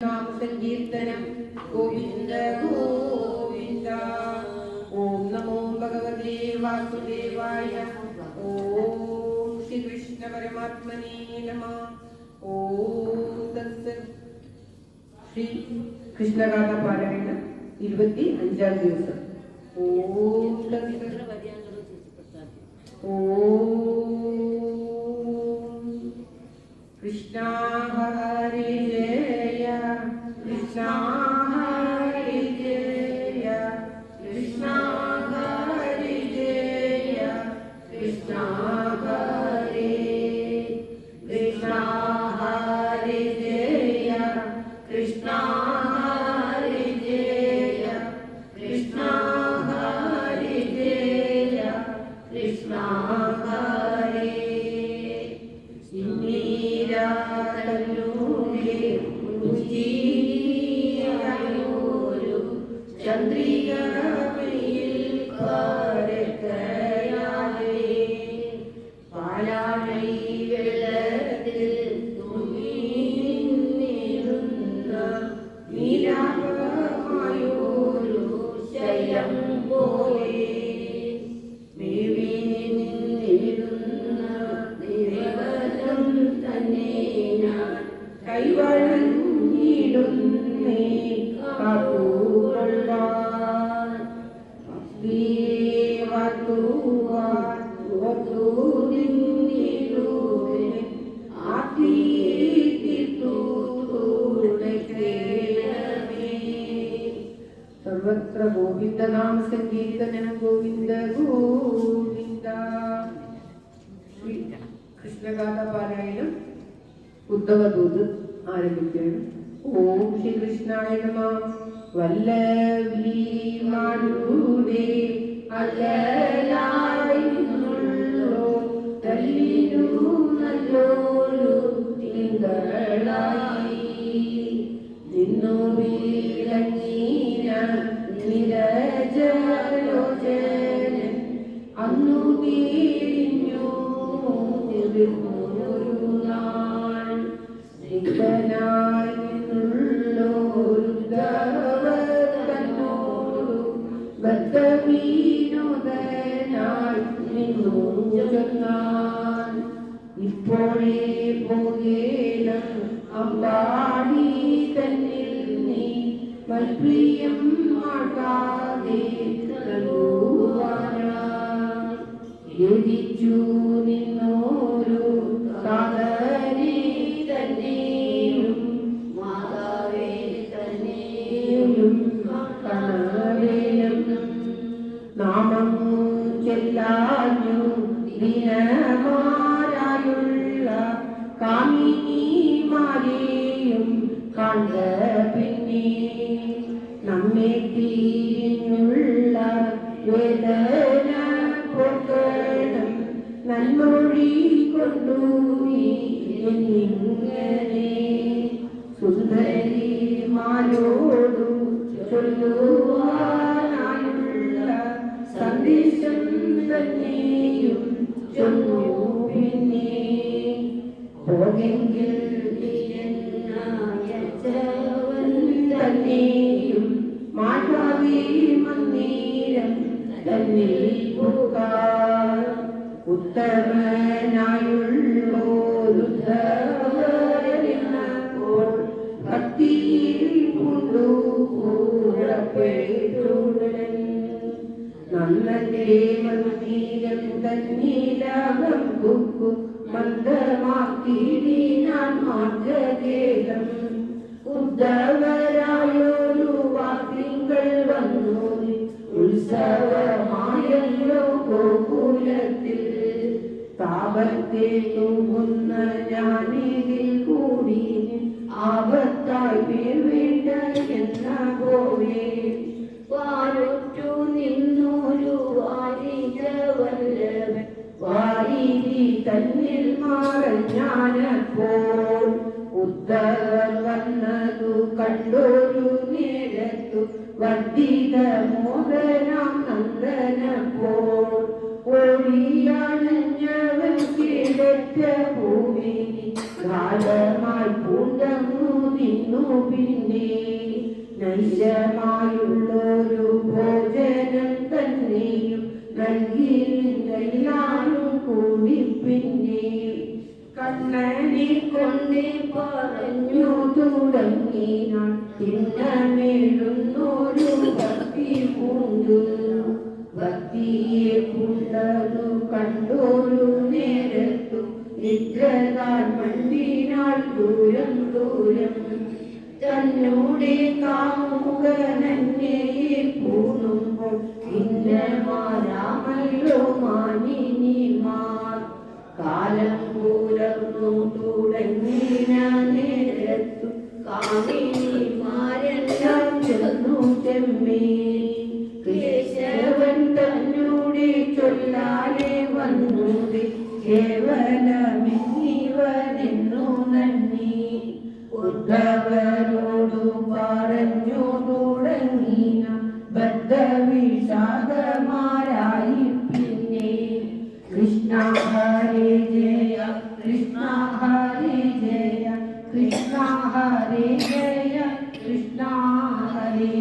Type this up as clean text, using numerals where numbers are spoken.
നാമ സങ്കീർത്തനം ഗോവിന്ദ ഗോവിന്ദ. ഓം നമോ ഭഗവതേ വാസുദേവായ. ഓം ശ്രീകൃഷ്ണ പരമാത്മനേ നമഃ. ഓം തത്സത്. ശ്രീ കൃഷ്ണഗാഥ പാരായണം 25-ാം ദിവസം. ഓം തത്സത്. ഓം കൃഷ്ണ ഹരേ ജയ കൃഷ്ണ ഹരേ ജയ കൃഷ്ണ ഹരേ ജയ കൃഷ്ണ ഹരേ കൃഷ്ണ ഹരേ ജയ കൃഷ്ണ ഹരേ ജയ കൃഷ്ണ ഹരേ ജയ കൃഷ്ണ ഹരേ. ചന്ദ്രികയിൽ കാരക്കയാതെ പാലാഴി വെള്ളത്തിൽ തുങ്ങിനിരുന്ന നീലാപമായൊരു ശയം പോലെ മേവി നിന്നിരുന്ന ദേവനം തന്നെ ഞാൻ കൈവഴങ്ങിടുന്നേ കാത്തുകൊള്ളുവാൻ വാത്തുവാൻ സർവത്ര ഗോവിന്ദ നാമ സങ്കീർത്തനം ഗോവിന്ദ ഗോവിന്ദ. കൃഷ്ണഗാഥ പാരായണം ഉദ്ധവദൂത് ആരംഭിക്കുകയാണ്. ഓം ശ്രീകൃഷ്ണായ നമഃ. വല്ലവി മാടൂടെ അല്ലലായിന്നുള്ളോ തല്ലിനു നല്ലോരു തിങ്കളായി നിന്നു വീരങ്ങീന നിരജലോചനൻ അന്നു വീഴിഞ്ഞു ഒരു നാൾ സിദ്ധനായി നിന്നുള്ളോരുദ്ധവനോടു ബദ്ധവിനോദനായി നിന്നു ചൊന്നാൻ ഇപ്പോഴേ പോകേണം അമ്പാടി തന്നിൽ നീ മൽപ്രിയം ആകാതെ യോജിച്ചു നിന്നോരു സാധനെ തന്നെയും മാതാവേ തന്നെയും കണവേനം നാമമു ചെല്ലാഞ്ഞു ദിനമാരായുള്ള കാമിനിമാരെയും കണ്ട പിന്നെ നമ്മെ തീരിഞ്ഞുള്ള വേദന പോക്കണം നന്മൊഴി കൊണ്ടു എന്നിങ്ങനെ സുന്ദരിമാരോടു ചൊല്ലുവാനായുള്ള സന്ദേശം തന്നെയും ചൊല്ലു. പിന്നെ പോകെങ്കിൽ തന്നെയും മാധവി മന്ദിരം തന്നിൽ പോകാൻ ഉത്തമനായുള്ളോരുദ്ധവരെന്നപ്പോൾ ഭക്തിയിൽ കൊണ്ടു പുറപ്പെട്ടുടൻ നന്നന്റെ മന്ദിരം തന്നിലകം കുക്കു മന്ദമാക്കിടി ഞാൻ മാർഗേതം ഉദ്ധവരായൊരു വാക്യങ്ങൾ വന്നു ഉത്സവമായല്ലോ ഗോകുലത്തിൽ താപത്തെ തൂങ്ങുന്ന ഞാനിതിൽ കൂടി ആപത്തായി പേർ വേണ്ട എന്ന ഗോവേ വാരുറ്റു നിന്നൊരു വാരിജവല്ലവൻ വാരിധി തന്നിൽ മറഞ്ഞാനപ്പോൾ ഉദ്ധവർ വന്നതു കണ്ടൊരു നേരത്തു വർദ്ധിത മോദനാം നന്ദനപ്പോൾ ഓടിയാണഞ്ഞവൻ കിടച്ച ഭൂമിനി ഗാഠമായി പൂണ്ടങ്ങു നിന്നു പിന്നെ നൈശമായുള്ളൊരു ഭോജനം തന്നെയും നൽകിയില്ലാനും കൂടി പിന്നെ കണ്ണനെ കൊണ്ടേ പറഞ്ഞു തുടങ്ങിനാൻ തിന്നമേഴുന്നൊരു ഭക്തി പൂണ്ട് ഭക്തിയെ പൂണ്ടതു കണ്ടൊരു നേരത്തു നിദ്രതാൻ മണ്ടിനാൾ ദൂരം ദൂരം തന്നോടെ കാമുകനെ പൂണുമ്പോൾ ഇന്നമാരാമല്ലോ മാനിനിമാർ കാലം പുലർന്നു തുടങ്ങിന നേരത്തു കാമിനിമാരെല്ലാം ചെന്നു ചെമ്മേ കേശവൻ തന്നോടെ ചൊല്ലാലെ വന്നൂടെ കേവലമിവനെന്നു നന്ദി ഉദ്ധവരോടു പറഞ്ഞു തുടങ്ങിന ബദ്ധവിഷാദമാരായി പിന്നെ കൃഷ്ണ ഹരേ ജയ കൃഷ്ണ ഹരേ ജയ കൃഷ്ണ ഹരേ ജയ കൃഷ്ണ ഹരേ